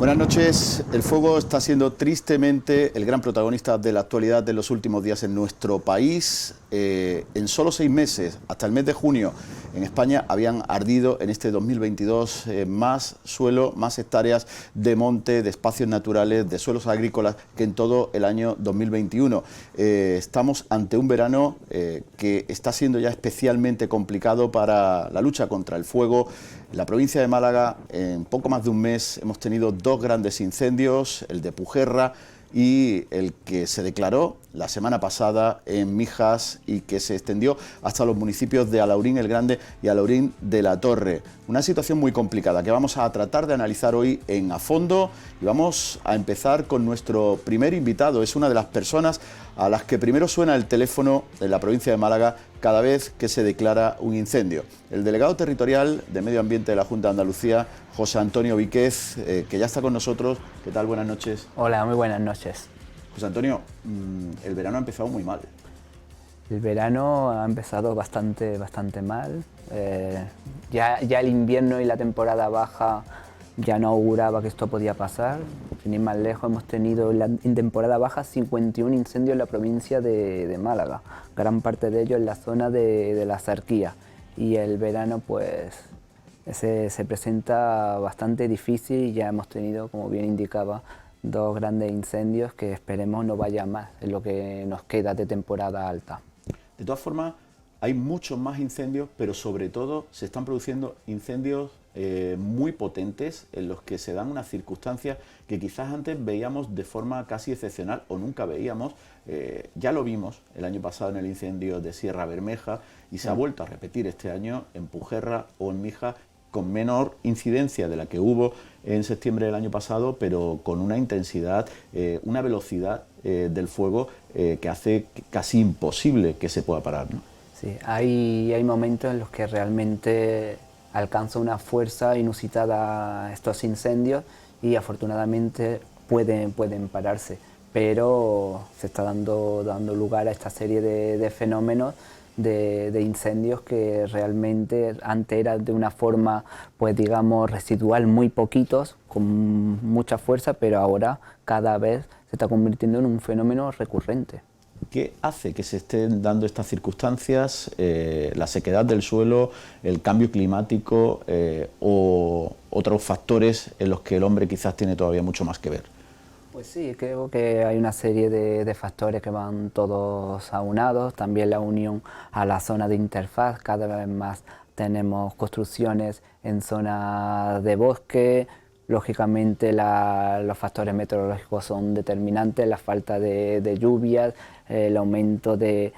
Buenas noches. El fuego está siendo tristemente el gran protagonista de la actualidad de los últimos días en nuestro país. En solo 6 meses, hasta el mes de junio, en España habían ardido en este 2022 más suelo, más hectáreas de monte, de espacios naturales, de suelos agrícolas que en todo el año 2021. Estamos ante un verano que está siendo ya especialmente complicado para la lucha contra el fuego. En la provincia de Málaga, en poco más de un mes, hemos tenido 2 grandes incendios, el de Pujerra y el que se declaró la semana pasada en Mijas y que se extendió hasta los municipios de Alhaurín el Grande y Alhaurín de la Torre. Una situación muy complicada que vamos a tratar de analizar hoy a fondo, y vamos a empezar con nuestro primer invitado. Es una de las personas a las que primero suena el teléfono en la provincia de Málaga cada vez que se declara un incendio. El delegado territorial de Medio Ambiente de la Junta de Andalucía, José Antonio Víquez, que ya está con nosotros. ¿Qué tal? Buenas noches. Hola, muy buenas noches. José Antonio, el verano ha empezado muy mal. El verano ha empezado bastante mal. Ya el invierno y la temporada baja ya no auguraba que esto podía pasar. Sin ir más lejos, hemos tenido en temporada baja 51 incendios en la provincia de Málaga, gran parte de ellos en la zona de la Zarquía. Y el verano pues se presenta bastante difícil y ya hemos tenido, como bien indicaba, 2 grandes incendios que esperemos no vaya más en lo que nos queda de temporada alta. De todas formas, hay muchos más incendios, pero sobre todo se están produciendo incendios muy potentes en los que se dan unas circunstancias que quizás antes veíamos de forma casi excepcional o nunca veíamos. Ya lo vimos el año pasado en el incendio de Sierra Bermeja y se ha vuelto a repetir este año en Pujerra o en Mijas, con menor incidencia de la que hubo en septiembre del año pasado, pero con una intensidad, una velocidad del fuego que hace casi imposible que se pueda parar, ¿no? Sí, hay momentos en los que realmente alcanza una fuerza inusitada estos incendios y afortunadamente pueden pararse, pero se está dando lugar a esta serie de fenómenos de incendios que realmente antes eran de una forma, pues digamos, residual, muy poquitos, con mucha fuerza, pero ahora cada vez se está convirtiendo en un fenómeno recurrente. ¿Qué hace que se estén dando estas circunstancias? La sequedad del suelo, el cambio climático o otros factores en los que el hombre quizás tiene todavía mucho más que ver. Pues sí, creo que hay una serie de factores que van todos aunados, también la unión a la zona de interfaz, cada vez más tenemos construcciones en zonas de bosque, lógicamente los factores meteorológicos son determinantes, la falta de lluvias, el aumento de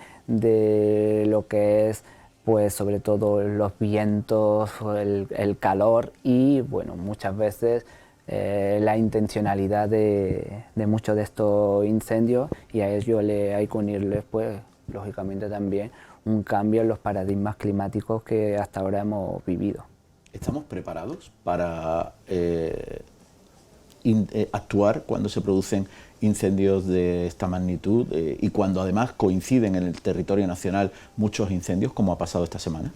lo que es pues sobre todo los vientos, el calor y bueno, muchas veces la intencionalidad de muchos de estos incendios, y a ello hay que unirles pues lógicamente también un cambio en los paradigmas climáticos que hasta ahora hemos vivido. ¿Estamos preparados para actuar cuando se producen incendios de esta magnitud y cuando además coinciden en el territorio nacional muchos incendios, como ha pasado esta semana?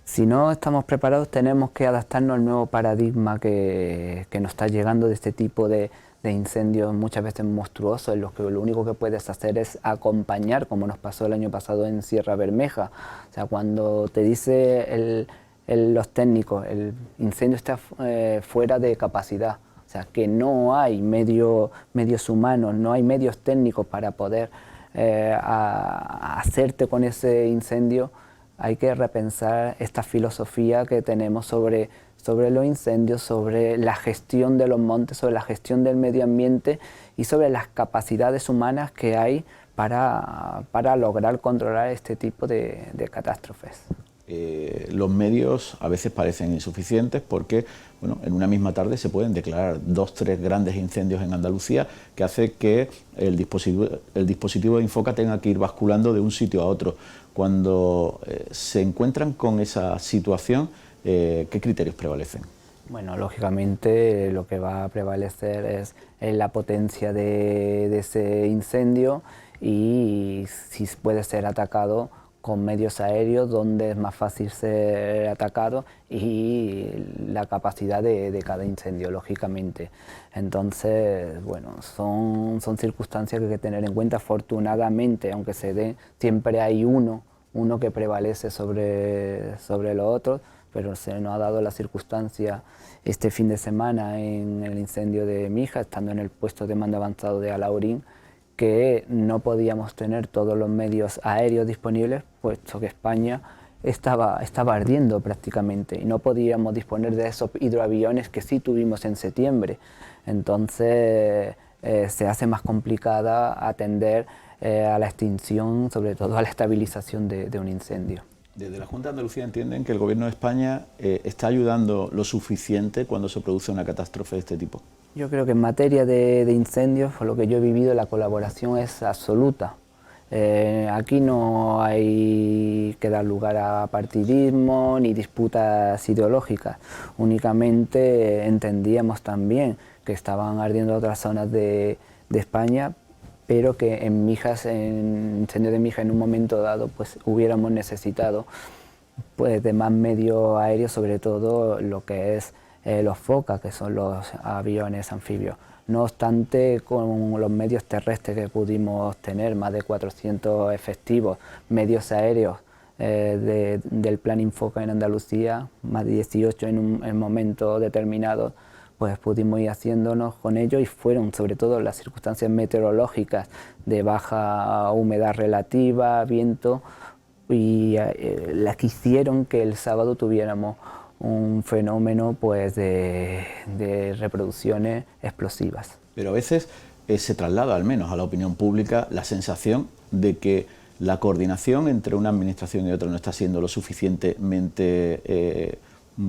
Si no estamos preparados, tenemos que adaptarnos al nuevo paradigma que nos está llegando de este tipo de incendios muchas veces monstruosos, en los que lo único que puedes hacer es acompañar, como nos pasó el año pasado en Sierra Bermeja. O sea, cuando te dice los técnicos, el incendio está fuera de capacidad, o sea, que no hay medios humanos, no hay medios técnicos para poder hacerte con ese incendio. Hay que repensar esta filosofía que tenemos sobre los incendios, sobre la gestión de los montes, sobre la gestión del medio ambiente y sobre las capacidades humanas que hay para lograr controlar este tipo de catástrofes. Los medios a veces parecen insuficientes porque bueno, en una misma tarde se pueden declarar 2 o 3 grandes incendios en Andalucía, que hace que el dispositivo de Infoca tenga que ir basculando de un sitio a otro. Cuando se encuentran con esa situación, ¿qué criterios prevalecen? Bueno, lógicamente lo que va a prevalecer es la potencia de ese incendio y si puede ser atacado con medios aéreos donde es más fácil ser atacado y la capacidad de cada incendio, lógicamente. Entonces, bueno, son circunstancias que hay que tener en cuenta. Afortunadamente, aunque se dé, siempre hay uno que prevalece sobre los otros, pero se nos ha dado la circunstancia este fin de semana en el incendio de Mijas, estando en el puesto de mando avanzado de Alhaurín, que no podíamos tener todos los medios aéreos disponibles, puesto que España estaba ardiendo prácticamente y no podíamos disponer de esos hidroaviones que sí tuvimos en septiembre. Entonces se hace más complicada atender a la extinción, sobre todo a la estabilización de un incendio. Desde la Junta de Andalucía entienden que el Gobierno de España está ayudando lo suficiente cuando se produce una catástrofe de este tipo. Yo creo que en materia de incendios, por lo que yo he vivido, la colaboración es absoluta. Aquí no hay que dar lugar a partidismo ni disputas ideológicas. Únicamente entendíamos también que estaban ardiendo otras zonas de España, pero que en Mijas, en incendio de Mijas, en un momento dado, pues hubiéramos necesitado pues de más medios aéreos, sobre todo lo que es los FOCA, que son los aviones anfibios. No obstante, con los medios terrestres que pudimos tener, más de 400 efectivos, medios aéreos del plan Infoca en Andalucía, más de 18 en momentos determinados, pues pudimos ir haciéndonos con ellos, y fueron sobre todo las circunstancias meteorológicas de baja humedad relativa, viento, y las que hicieron que el sábado tuviéramos un fenómeno pues de reproducciones explosivas. Pero a veces se traslada, al menos a la opinión pública, la sensación de que la coordinación entre una administración y otra no está siendo lo suficientemente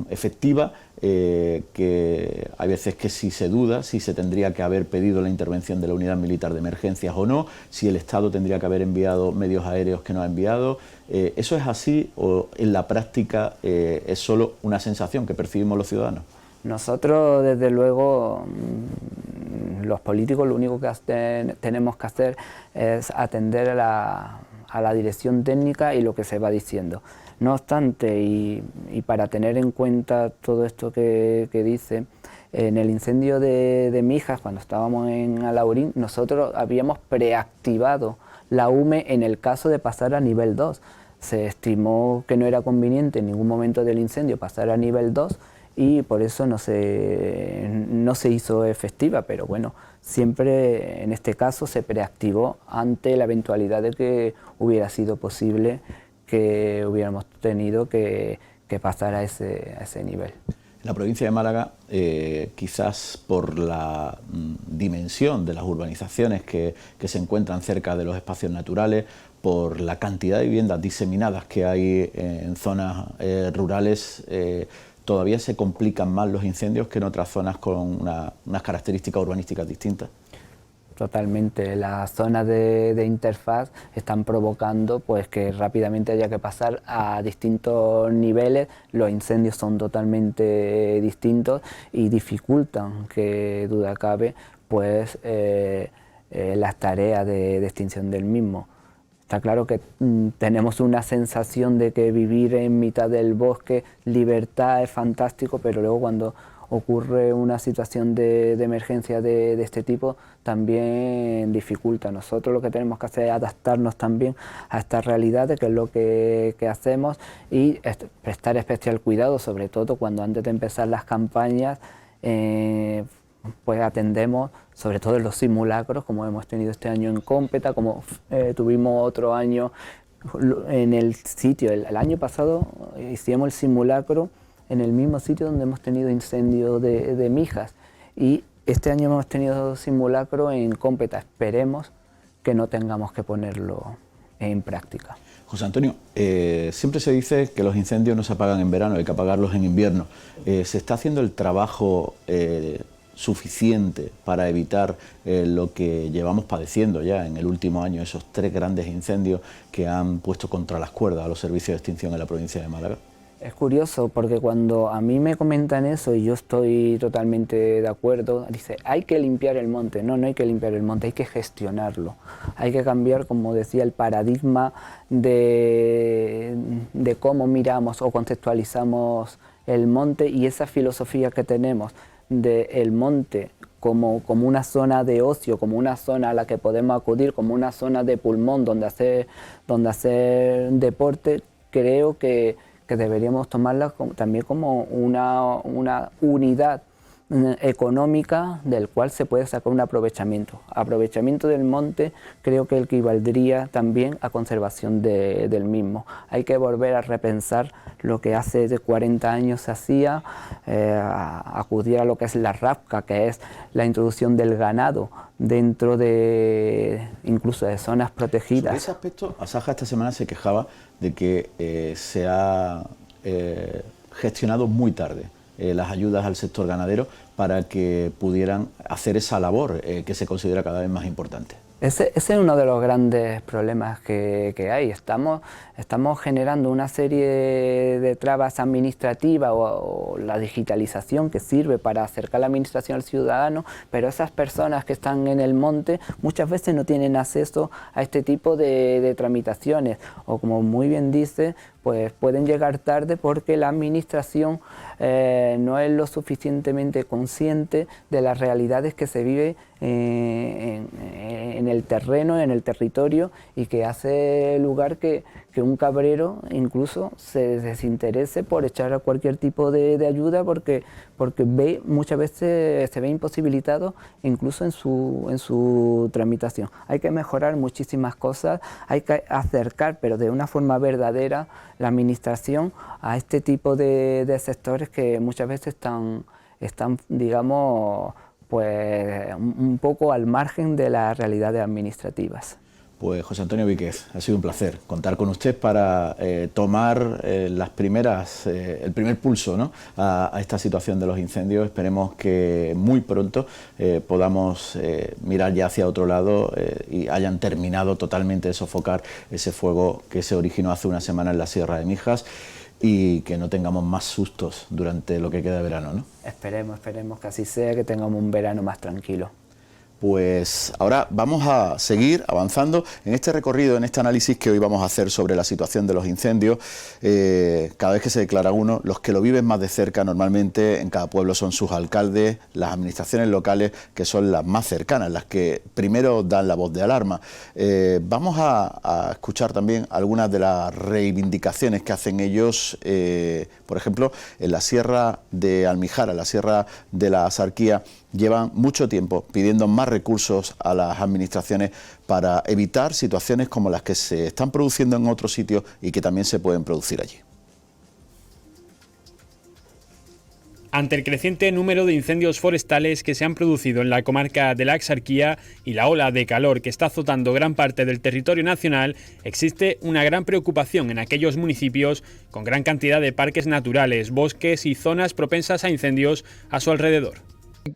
efectiva, que hay veces que sí se duda si se tendría que haber pedido la intervención de la unidad militar de emergencias o no, si el Estado tendría que haber enviado medios aéreos que no ha enviado. ¿Eso es así o en la práctica es solo una sensación que percibimos los ciudadanos? Nosotros, desde luego, los políticos, lo único que tenemos que hacer es atender a la dirección técnica y lo que se va diciendo. No obstante, y para tener en cuenta todo esto que dice, en el incendio de Mijas, cuando estábamos en Alhaurín, nosotros habíamos preactivado la UME en el caso de pasar a nivel 2. Se estimó que no era conveniente en ningún momento del incendio pasar a nivel 2 y por eso no se hizo efectiva, pero bueno, siempre en este caso se preactivó ante la eventualidad de que hubiera sido posible que hubiéramos tenido que pasar a ese nivel. En la provincia de Málaga, quizás por la dimensión de las urbanizaciones que se encuentran cerca de los espacios naturales, por la cantidad de viviendas diseminadas que hay en zonas rurales, todavía se complican más los incendios que en otras zonas con unas características urbanísticas distintas. Totalmente, las zonas de interfaz están provocando pues que rápidamente haya que pasar a distintos niveles. Los incendios son totalmente distintos y dificultan, que duda cabe, pues las tareas de extinción del mismo. Está claro que tenemos una sensación de que vivir en mitad del bosque, libertad, es fantástico, pero luego cuando ocurre una situación de emergencia de este tipo, también dificulta. Nosotros lo que tenemos que hacer es adaptarnos también a estas realidades, que es lo que hacemos, y prestar especial cuidado, sobre todo cuando antes de empezar las campañas, pues atendemos, sobre todo en los simulacros, como hemos tenido este año en Cómpeta, como tuvimos otro año en el sitio. El año pasado hicimos el simulacro en el mismo sitio donde hemos tenido incendio de Mijas, y este año hemos tenido simulacro en Cómpeta. Esperemos que no tengamos que ponerlo en práctica. José Antonio, siempre se dice que los incendios no se apagan en verano, hay que apagarlos en invierno. ¿Se está haciendo el trabajo suficiente para evitar lo que llevamos padeciendo ya en el último año, esos 3 grandes incendios que han puesto contra las cuerdas a los servicios de extinción en la provincia de Málaga? Es curioso porque cuando a mí me comentan eso y yo estoy totalmente de acuerdo, dice, hay que limpiar el monte. No, no hay que limpiar el monte, hay que gestionarlo. Hay que cambiar, como decía, el paradigma de cómo miramos o contextualizamos el monte y esa filosofía que tenemos del monte como una zona de ocio, como una zona a la que podemos acudir, como una zona de pulmón donde hacer deporte, creo que deberíamos tomarla también como una unidad económica del cual se puede sacar un aprovechamiento. Aprovechamiento del monte creo que equivaldría también a conservación del mismo. Hay que volver a repensar lo que hace de 40 años se hacía, acudir a lo que es la RAPCA, que es la introducción del ganado dentro de incluso de zonas protegidas. Sobre ese aspecto, Asaja esta semana se quejaba de que se ha gestionado muy tarde las ayudas al sector ganadero para que pudieran hacer esa labor que se considera cada vez más importante. Ese es uno de los grandes problemas que hay. Estamos generando una serie de trabas administrativas o la digitalización que sirve para acercar la administración al ciudadano, pero esas personas que están en el monte muchas veces no tienen acceso a este tipo de tramitaciones o, como muy bien dice, pues pueden llegar tarde porque la administración no es lo suficientemente consciente de las realidades que se vive en el terreno, en el territorio, y que hace lugar que un cabrero incluso se desinterese por echar a cualquier tipo de ayuda porque muchas veces se ve imposibilitado incluso en su tramitación. Hay que mejorar muchísimas cosas, hay que acercar, pero de una forma verdadera, la administración a este tipo de sectores que muchas veces están digamos, pues un poco al margen de las realidades administrativas. Pues José Antonio Víquez, ha sido un placer contar con usted para tomar el primer pulso, ¿no?, a esta situación de los incendios. Esperemos que muy pronto podamos mirar ya hacia otro lado y hayan terminado totalmente de sofocar ese fuego que se originó hace una semana en la Sierra de Mijas y que no tengamos más sustos durante lo que queda de verano, ¿no? Esperemos que así sea, que tengamos un verano más tranquilo. Pues ahora vamos a seguir avanzando en este recorrido, en este análisis que hoy vamos a hacer sobre la situación de los incendios. Cada vez que se declara uno, los que lo viven más de cerca normalmente en cada pueblo son sus alcaldes, las administraciones locales, que son las más cercanas, las que primero dan la voz de alarma. Vamos a escuchar también algunas de las reivindicaciones que hacen ellos, por ejemplo, en la Sierra de Almijara, la Sierra de la Axarquía. Llevan mucho tiempo pidiendo más recursos a las administraciones para evitar situaciones como las que se están produciendo en otros sitios y que también se pueden producir allí. Ante el creciente número de incendios forestales que se han producido en la comarca de la Axarquía y la ola de calor que está azotando gran parte del territorio nacional, existe una gran preocupación en aquellos municipios con gran cantidad de parques naturales, bosques y zonas propensas a incendios a su alrededor.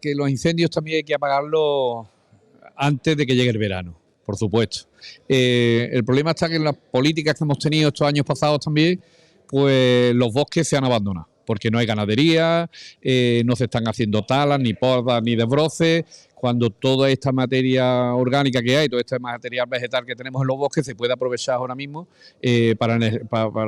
Que los incendios también hay que apagarlos antes de que llegue el verano, por supuesto. El problema está que en las políticas que hemos tenido estos años pasados también, pues los bosques se han abandonado, porque no hay ganadería, no se están haciendo talas, ni podas, ni desbroces. Cuando toda esta materia orgánica que hay, todo este material vegetal que tenemos en los bosques se puede aprovechar ahora mismo para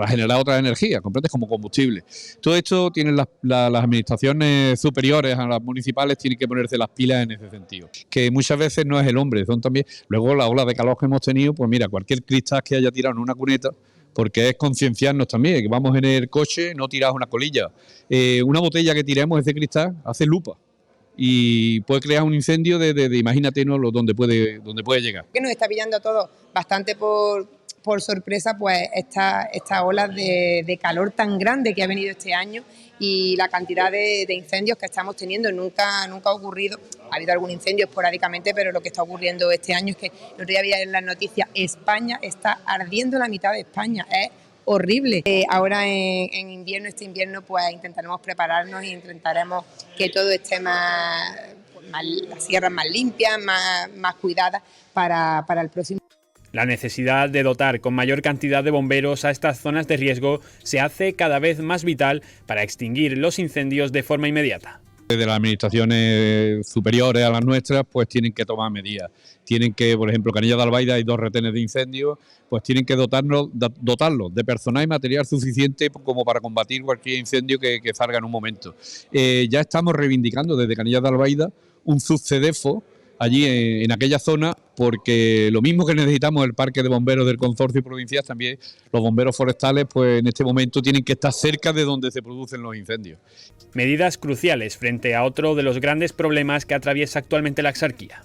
generar otras energías, ¿comprendes? Como combustible. Todo esto tienen las administraciones superiores a las municipales, tienen que ponerse las pilas en ese sentido. Que muchas veces no es el hombre, son también. Luego la ola de calor que hemos tenido, pues mira, cualquier cristal que haya tirado en una cuneta, porque es concienciarnos también, que vamos en el coche, no tiras una colilla. Una botella que tiremos ese cristal hace lupa y puede crear un incendio de imagínate, ¿no?, donde puede llegar. Que nos está pillando a todos bastante por sorpresa, pues esta ola de calor tan grande que ha venido este año y la cantidad de incendios que estamos teniendo. Nunca ha ocurrido, ha habido algún incendio esporádicamente, pero lo que está ocurriendo este año es que el otro día había en las noticias, España está ardiendo la mitad de España, es horrible. Ahora en invierno, este invierno, pues intentaremos prepararnos y intentaremos que todo esté las sierras más limpias, más cuidadas para el próximo. La necesidad de dotar con mayor cantidad de bomberos a estas zonas de riesgo se hace cada vez más vital para extinguir los incendios de forma inmediata. Desde las administraciones superiores a las nuestras, pues tienen que tomar medidas. Tienen que, por ejemplo, Canillas de Albaida hay 2 retenes de incendios, pues tienen que dotarlos de personal y material suficiente como para combatir cualquier incendio que salga en un momento. Ya estamos reivindicando desde Canillas de Albaida un subcedefo allí en aquella zona, porque lo mismo que necesitamos el parque de bomberos del consorcio provincial, también los bomberos forestales pues en este momento tienen que estar cerca de donde se producen los incendios. Medidas cruciales frente a otro de los grandes problemas que atraviesa actualmente la Axarquía.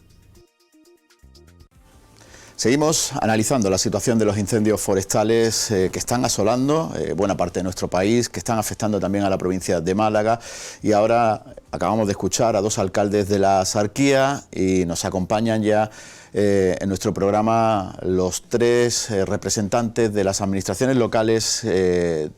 Seguimos analizando la situación de los incendios forestales que están asolando buena parte de nuestro país, que están afectando también a la provincia de Málaga, y ahora acabamos de escuchar a 2 alcaldes de la Axarquía y nos acompañan ya en nuestro programa los 3 representantes de las administraciones locales en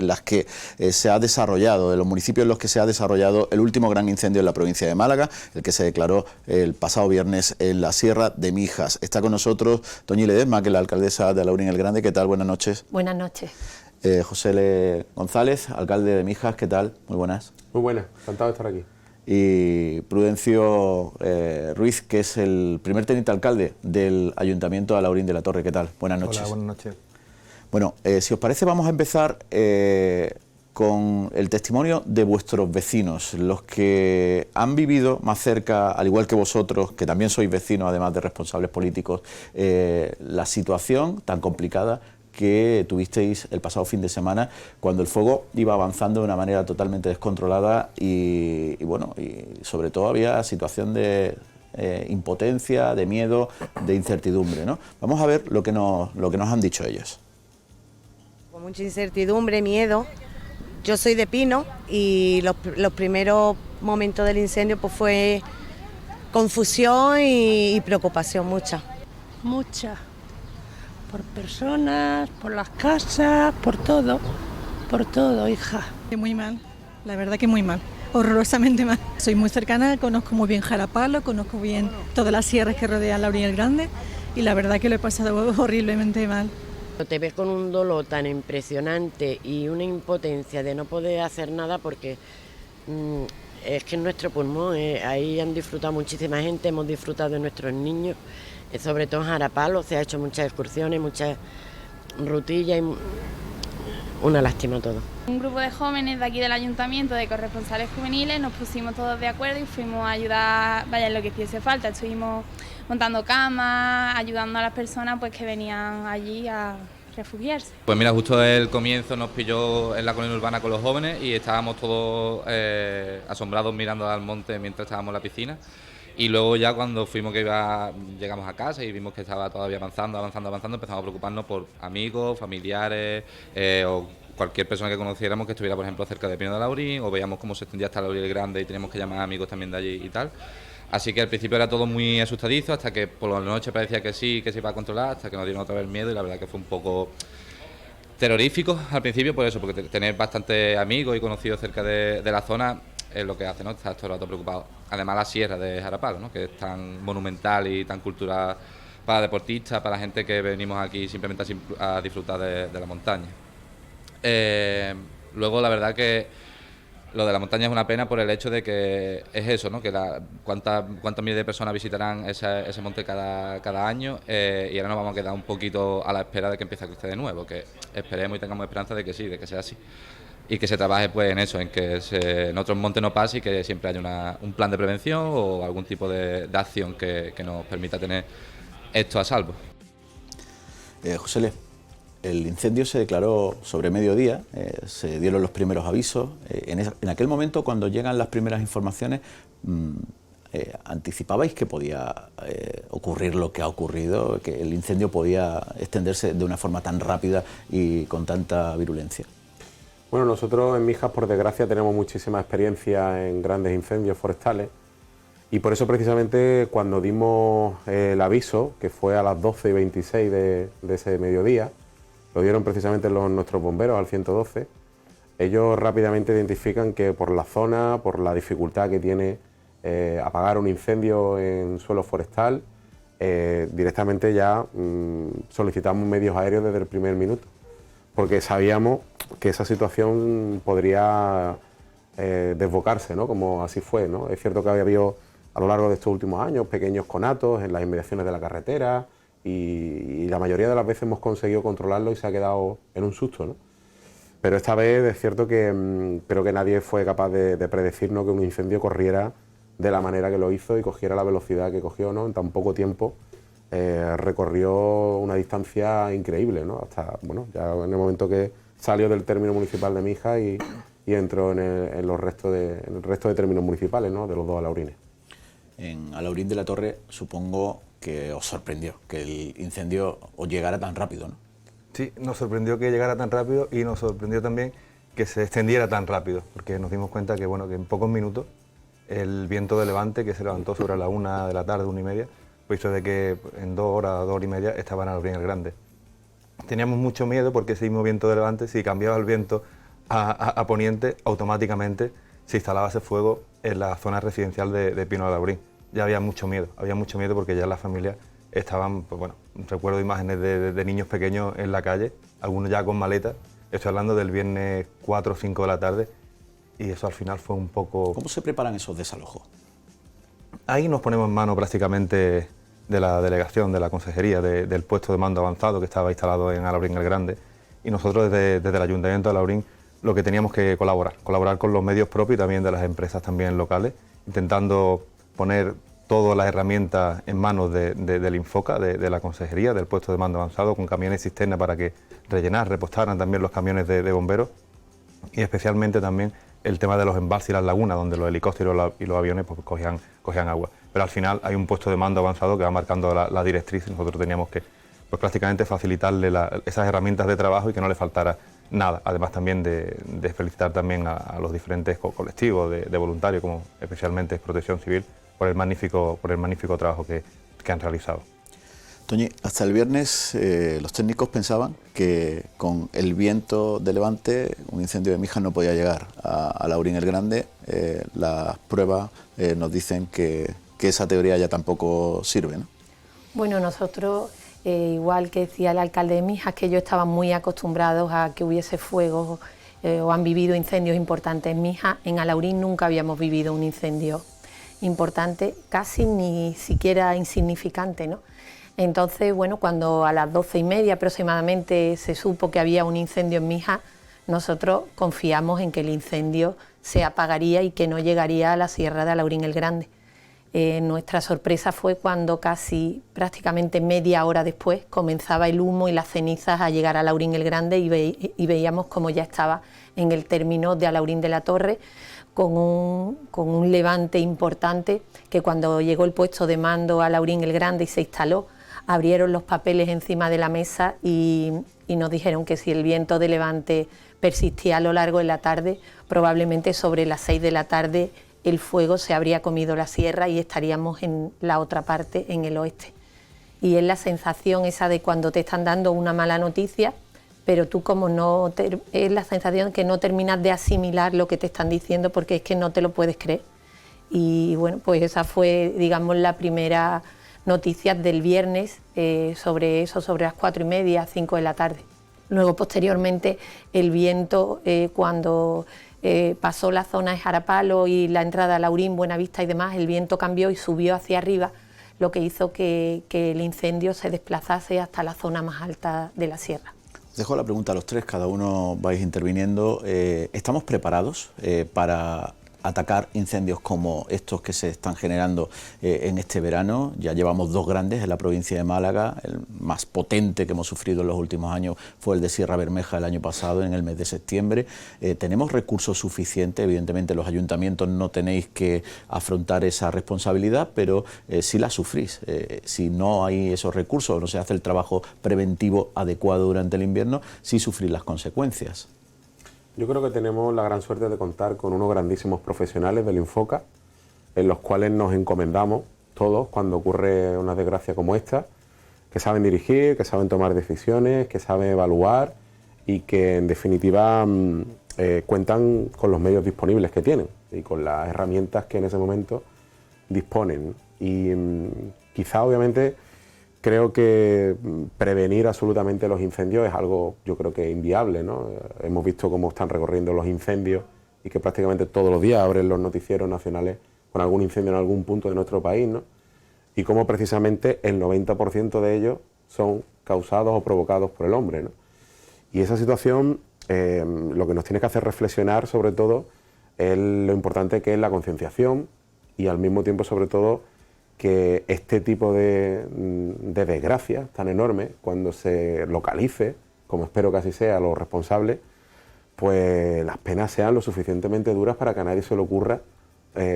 las que se ha desarrollado, de los municipios en los que se ha desarrollado el último gran incendio en la provincia de Málaga, el que se declaró el pasado viernes en la Sierra de Mijas. Está con nosotros Toñi Ledesma, que es la alcaldesa de Alaurín el Grande. ¿Qué tal? Buenas noches. Buenas noches. José L. González, alcalde de Mijas. ¿Qué tal? Muy buenas. Muy buenas, encantado de estar aquí. Y Prudencio Ruiz, que es el primer teniente alcalde del Ayuntamiento de Alaurín de la Torre. ¿Qué tal? Buenas noches. Hola, buenas noches. Bueno, si os parece, vamos a empezar con el testimonio de vuestros vecinos, los que han vivido más cerca, al igual que vosotros, que también sois vecinos, además de responsables políticos, la situación tan complicada que tuvisteis el pasado fin de semana, cuando el fuego iba avanzando de una manera totalmente descontrolada y sobre todo había situación de impotencia, de miedo, de incertidumbre, ¿no? Vamos a ver lo que nos han dicho ellos. Con mucha incertidumbre, miedo. Yo soy de Pino y los primeros momentos del incendio pues fue confusión y preocupación, mucha. Mucha. Por personas, por las casas, por todo, hija. Muy mal, la verdad que muy mal, horrorosamente mal. Soy muy cercana, conozco muy bien Jarapalo, conozco bien todas las sierras que rodean Alaurín el Grande y la verdad que lo he pasado horriblemente mal. Te ves con un dolor tan impresionante y una impotencia de no poder hacer nada porque es que en nuestro pulmón, ahí han disfrutado muchísima gente, hemos disfrutado de nuestros niños. Sobre todo en Jarapalo se ha hecho muchas excursiones, muchas rutillas y una lástima todo. Un grupo de jóvenes de aquí del ayuntamiento, de corresponsales juveniles, nos pusimos todos de acuerdo y fuimos a ayudar, vaya, en lo que hiciese falta. Estuvimos montando camas, ayudando a las personas pues que venían allí a refugiarse. Pues mira, justo el comienzo nos pilló en la colonia urbana con los jóvenes y estábamos todos asombrados mirando al monte mientras estábamos en la piscina. Y luego ya cuando llegamos a casa y vimos que estaba todavía avanzando, empezamos a preocuparnos por amigos, familiares o cualquier persona que conociéramos que estuviera, por ejemplo, cerca de Pino de Alaurín, o veíamos cómo se extendía hasta Alaurín el Grande y teníamos que llamar a amigos también de allí y tal. Así que al principio era todo muy asustadizo, hasta que por la noche parecía que sí, que se iba a controlar, hasta que nos dieron otra vez el miedo y la verdad que fue un poco terrorífico al principio, por eso, porque tener bastantes amigos y conocidos cerca de la zona es lo que hace, ¿no? Estás todo el rato preocupado. Además la sierra de Jarapalo, ¿no? Que es tan monumental y tan cultural para deportistas, para la gente que venimos aquí simplemente a disfrutar de la montaña. Luego la verdad que lo de la montaña es una pena por el hecho de que es eso, ¿no? Que cuántas miles de personas visitarán ese monte cada año y ahora nos vamos a quedar un poquito a la espera de que empiece a crecer de nuevo, que esperemos y tengamos esperanza de que sí, de que sea así. Y que se trabaje pues en eso, en que en otros montes no pase y que siempre haya un plan de prevención o algún tipo de acción que nos permita tener esto a salvo. José L., el incendio se declaró sobre mediodía, se dieron los primeros avisos. En aquel momento, cuando llegan las primeras informaciones, ¿anticipabais que podía ocurrir lo que ha ocurrido, que el incendio podía extenderse de una forma tan rápida y con tanta virulencia? Bueno, nosotros en Mijas, por desgracia, tenemos muchísima experiencia en grandes incendios forestales y por eso precisamente cuando dimos el aviso, que fue a las 12:26 de ese mediodía, lo dieron precisamente nuestros bomberos al 112, ellos rápidamente identifican que por la zona, por la dificultad que tiene apagar un incendio en suelo forestal, directamente ya solicitamos medios aéreos desde el primer minuto, porque sabíamos que esa situación podría desbocarse, ¿no? Como así fue, ¿no? Es cierto que había habido a lo largo de estos últimos años pequeños conatos en las inmediaciones de la carretera y la mayoría de las veces hemos conseguido controlarlo y se ha quedado en un susto, ¿no? Pero esta vez es cierto que creo que nadie fue capaz de predecirnos que un incendio corriera de la manera que lo hizo y cogiera la velocidad que cogió, ¿no? En tan poco tiempo recorrió una distancia increíble, ¿no? Hasta, bueno, ya en el momento que salió del término municipal de Mijas y entró en el resto de términos municipales, ¿no? De los dos Alaurines. En Alaurín de la Torre supongo que os sorprendió que el incendio os llegara tan rápido, ¿no? Sí, nos sorprendió que llegara tan rápido y nos sorprendió también que se extendiera tan rápido, porque nos dimos cuenta que, bueno, que en pocos minutos el viento de levante, que se levantó sobre la 1 de la tarde, 1:30, pues hizo de que en 2 horas, 2 horas y media estaba en Alaurín el Grande. Teníamos mucho miedo porque ese mismo viento de levante, si cambiaba el viento a poniente, automáticamente se instalaba ese fuego en la zona residencial de Pino de Alaurín. Ya había mucho miedo porque ya las familias estaban, pues bueno, recuerdo imágenes de niños pequeños en la calle, algunos ya con maletas. Estoy hablando del viernes 4 o 5 de la tarde y eso al final fue un poco... ¿Cómo se preparan esos desalojos? Ahí nos ponemos en mano prácticamente de la delegación, de la consejería, del puesto de mando avanzado que estaba instalado en Alaurín el Grande, y nosotros desde el Ayuntamiento de Alaurín lo que teníamos que colaborar con los medios propios y también de las empresas también locales, intentando poner todas las herramientas en manos del Infoca, de la consejería, del puesto de mando avanzado, con camiones cisterna para que repostaran también los camiones de bomberos, y especialmente también el tema de los embalses y las lagunas, donde los helicópteros y los aviones pues, cogían agua. Pero al final hay un puesto de mando avanzado que va marcando la directriz y nosotros teníamos que pues, prácticamente facilitarle esas herramientas de trabajo y que no le faltara nada. Además también de felicitar también a los diferentes colectivos de voluntarios, como especialmente Protección Civil, por el magnífico trabajo que han realizado. Toñi, hasta el viernes los técnicos pensaban que con el viento de levante un incendio de Mijas no podía llegar a Alaurín el Grande. Las pruebas nos dicen que esa teoría ya tampoco sirve, ¿no? Bueno, nosotros, igual que decía el alcalde de Mijas, que ellos estaban muy acostumbrados a que hubiese fuego o han vivido incendios importantes en Mijas. En Alaurín nunca habíamos vivido un incendio importante, casi ni siquiera insignificante, ¿no? Entonces, bueno, cuando a las 12:30 aproximadamente se supo que había un incendio en Mijas, nosotros confiamos en que el incendio se apagaría y que no llegaría a la sierra de Alaurín el Grande. Nuestra sorpresa fue cuando prácticamente media hora después comenzaba el humo y las cenizas a llegar a Alaurín el Grande y veíamos como ya estaba en el término de Alaurín de la Torre, con un levante importante, que cuando llegó el puesto de mando a Alaurín el Grande y se instaló, abrieron los papeles encima de la mesa y nos dijeron que si el viento de levante persistía a lo largo de la tarde, probablemente sobre las 6 de la tarde el fuego se habría comido la sierra y estaríamos en la otra parte, en el oeste. Y es la sensación esa de cuando te están dando una mala noticia, pero tú es la sensación que no terminas de asimilar lo que te están diciendo porque es que no te lo puedes creer. Y bueno, pues esa fue, digamos, la primera noticia del viernes sobre las 4:30, 5 de la tarde. Luego, posteriormente, el viento, cuando pasó la zona de Jarapalo y la entrada a Alaurín, Buenavista y demás, el viento cambió y subió hacia arriba, lo que hizo que el incendio se desplazase hasta la zona más alta de la sierra. Dejo la pregunta a los tres, cada uno vais interviniendo. ¿Estamos preparados para atacar incendios como estos que se están generando en este verano? Ya llevamos 2 grandes en la provincia de Málaga. El más potente que hemos sufrido en los últimos años fue el de Sierra Bermeja el año pasado, en el mes de septiembre. ¿Tenemos recursos suficientes? Evidentemente los ayuntamientos no tenéis que afrontar esa responsabilidad, pero si la sufrís. Si no hay esos recursos, no se hace el trabajo preventivo adecuado durante el invierno, sí sufrís las consecuencias. Yo creo que tenemos la gran suerte de contar con unos grandísimos profesionales del Infoca, en los cuales nos encomendamos todos cuando ocurre una desgracia como esta, que saben dirigir, que saben tomar decisiones, que saben evaluar y que en definitiva cuentan con los medios disponibles que tienen y con las herramientas que en ese momento disponen. Y quizá obviamente creo que prevenir absolutamente los incendios es algo, yo creo que inviable, ¿no? Hemos visto cómo están recorriendo los incendios y que prácticamente todos los días abren los noticieros nacionales con algún incendio en algún punto de nuestro país, ¿no? Y cómo precisamente el 90% de ellos son causados o provocados por el hombre, ¿no? Y esa situación lo que nos tiene que hacer reflexionar sobre todo es lo importante que es la concienciación y al mismo tiempo sobre todo que este tipo de desgracias tan enormes, cuando se localice, como espero que así sea, a los responsables, pues las penas sean lo suficientemente duras para que a nadie se le ocurra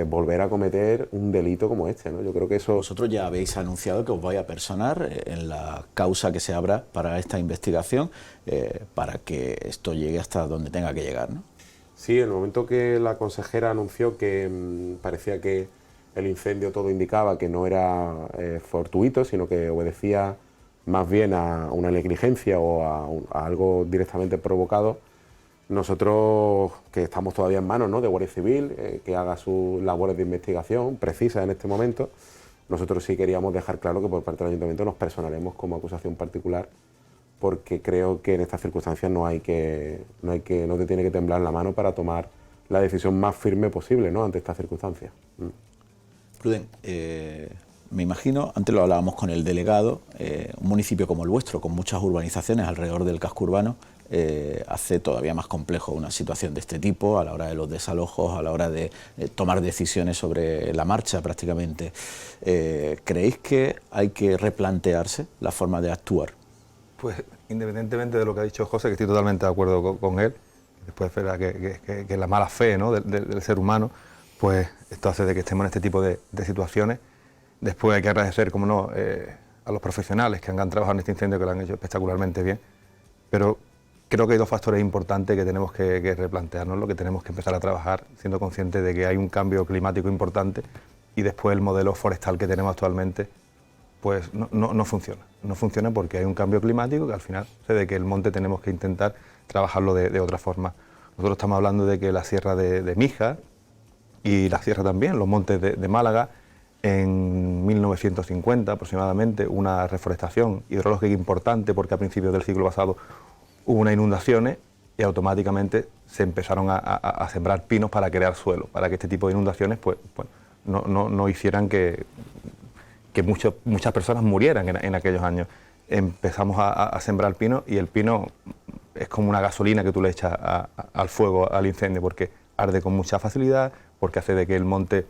volver a cometer un delito como este, ¿no? Yo creo que eso... Vosotros ya habéis anunciado que os vais a personar en la causa que se abra para esta investigación, para que esto llegue hasta donde tenga que llegar, ¿no? Sí, en el momento que la consejera anunció que parecía que el incendio todo indicaba que no era fortuito, sino que obedecía más bien a una negligencia o a algo directamente provocado, nosotros, que estamos todavía en manos, ¿no?, de Guardia Civil, que haga sus labores de investigación precisas en este momento, nosotros sí queríamos dejar claro que por parte del Ayuntamiento nos personaremos como acusación particular, porque creo que en estas circunstancias no te tiene que temblar la mano para tomar la decisión más firme posible, ¿no?, ante estas circunstancias. Pruden, me imagino, antes lo hablábamos con el delegado, un municipio como el vuestro, con muchas urbanizaciones alrededor del casco urbano, hace todavía más complejo una situación de este tipo a la hora de los desalojos, a la hora de tomar decisiones sobre la marcha prácticamente. ¿Creéis que hay que replantearse la forma de actuar? Pues independientemente de lo que ha dicho José, que estoy totalmente de acuerdo con él, después de que la mala fe, ¿no?, del ser humano, pues esto hace de que estemos en este tipo de situaciones. Después hay que agradecer, como no, a los profesionales que han trabajado en este incendio, que lo han hecho espectacularmente bien, pero creo que hay dos factores importantes que tenemos que replantearnos, lo que tenemos que empezar a trabajar siendo conscientes de que hay un cambio climático importante y después el modelo forestal que tenemos actualmente pues no funciona. No funciona porque hay un cambio climático que al final hace de que el monte tenemos que intentar trabajarlo de otra forma. Nosotros estamos hablando de que la sierra de Mija y la sierra también, los montes de Málaga, en 1950 aproximadamente, una reforestación hidrológica importante porque a principios del siglo pasado hubo unas inundaciones y automáticamente se empezaron a sembrar pinos para crear suelo, para que este tipo de inundaciones pues no hicieran que muchas personas murieran en aquellos años. Empezamos a sembrar pino y el pino es como una gasolina que tú le echas al fuego, al incendio, porque arde con mucha facilidad, porque hace de que el monte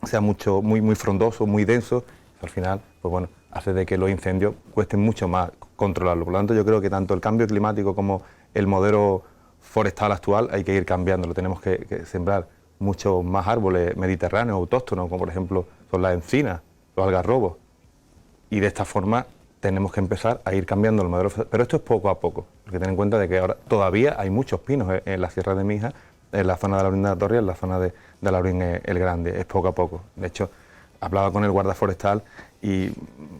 sea muy frondoso, muy denso. Al final, pues bueno, hace de que los incendios cuesten mucho más controlarlo. Por lo tanto, yo creo que tanto el cambio climático como el modelo forestal actual hay que ir cambiándolo. Tenemos que sembrar muchos más árboles mediterráneos, autóctonos, como por ejemplo son las encinas, los algarrobos. Y de esta forma tenemos que empezar a ir cambiando el modelo. Pero esto es poco a poco, porque ten en cuenta de que ahora todavía hay muchos pinos en la Sierra de Mija, en la zona de Alaurín de la Torre y en la zona de Alaurín el Grande. Es poco a poco. De hecho, hablaba con el guarda forestal y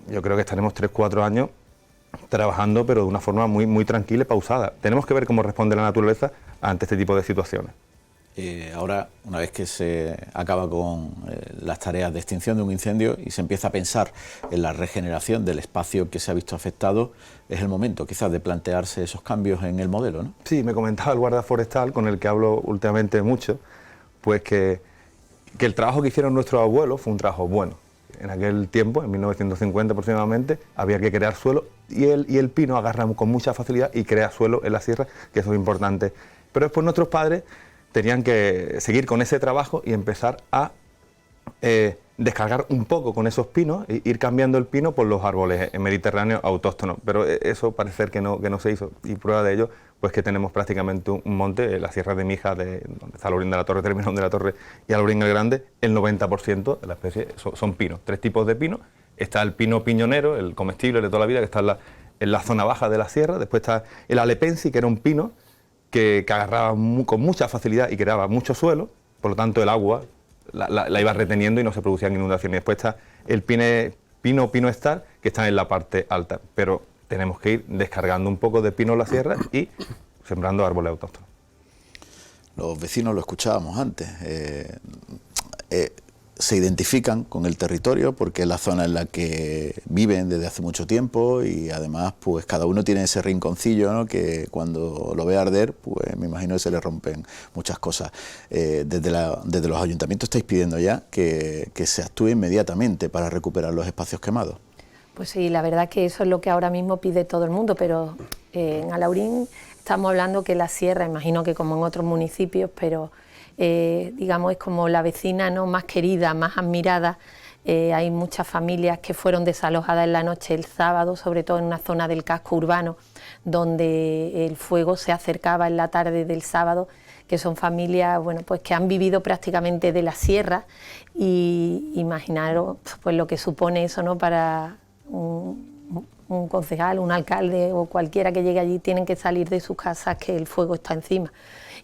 yo creo que estaremos 3-4 años trabajando, pero de una forma muy tranquila y pausada. Tenemos que ver cómo responde la naturaleza ante este tipo de situaciones. Ahora, una vez que se acaba con las tareas de extinción de un incendio y se empieza a pensar en la regeneración del espacio que se ha visto afectado, es el momento quizás de plantearse esos cambios en el modelo, ¿no? Sí, me comentaba el guarda forestal, con el que hablo últimamente mucho, pues que el trabajo que hicieron nuestros abuelos fue un trabajo bueno. En aquel tiempo, en 1950 aproximadamente, había que crear suelo y el pino agarra con mucha facilidad y crea suelo en la sierra, que eso es importante. Pero después nuestros padres tenían que seguir con ese trabajo y empezar a descargar un poco con esos pinos, e ir cambiando el pino por los árboles mediterráneos autóctonos. Pero eso parece ser que no se hizo. Y prueba de ello, pues que tenemos prácticamente un monte, la Sierra de Mija, donde está Alaurín de la Torre, Terminón de la Torre y Alaurín el Grande, el 90% de la especie son pinos. 3 tipos de pino. Está el pino piñonero, el comestible de toda la vida, que está en la zona baja de la sierra. Después está el alepensi, que era un pino que agarraba con mucha facilidad y creaba mucho suelo, por lo tanto el agua la iba reteniendo y no se producían inundaciones. Después está el pino estar, que está en la parte alta, pero tenemos que ir descargando un poco de pino en la sierra y sembrando árboles autóctonos. Los vecinos lo escuchábamos antes. se identifican con el territorio porque es la zona en la que viven desde hace mucho tiempo y además pues cada uno tiene ese rinconcillo, ¿no?, que cuando lo ve arder pues me imagino que se le rompen muchas cosas. Desde los ayuntamientos estáis pidiendo ya que se actúe inmediatamente para recuperar los espacios quemados. Pues sí, la verdad que eso es lo que ahora mismo pide todo el mundo, pero en Alhaurín estamos hablando que la sierra, imagino que como en otros municipios, pero digamos es como la vecina, ¿no?, más querida, más admirada. Hay muchas familias que fueron desalojadas en la noche el sábado, sobre todo en una zona del casco urbano, donde el fuego se acercaba en la tarde del sábado, que son familias, bueno, pues que han vivido prácticamente de la sierra, y imaginaros pues lo que supone eso, ¿no?, para un concejal, un alcalde o cualquiera que llegue allí. Tienen que salir de sus casas que el fuego está encima.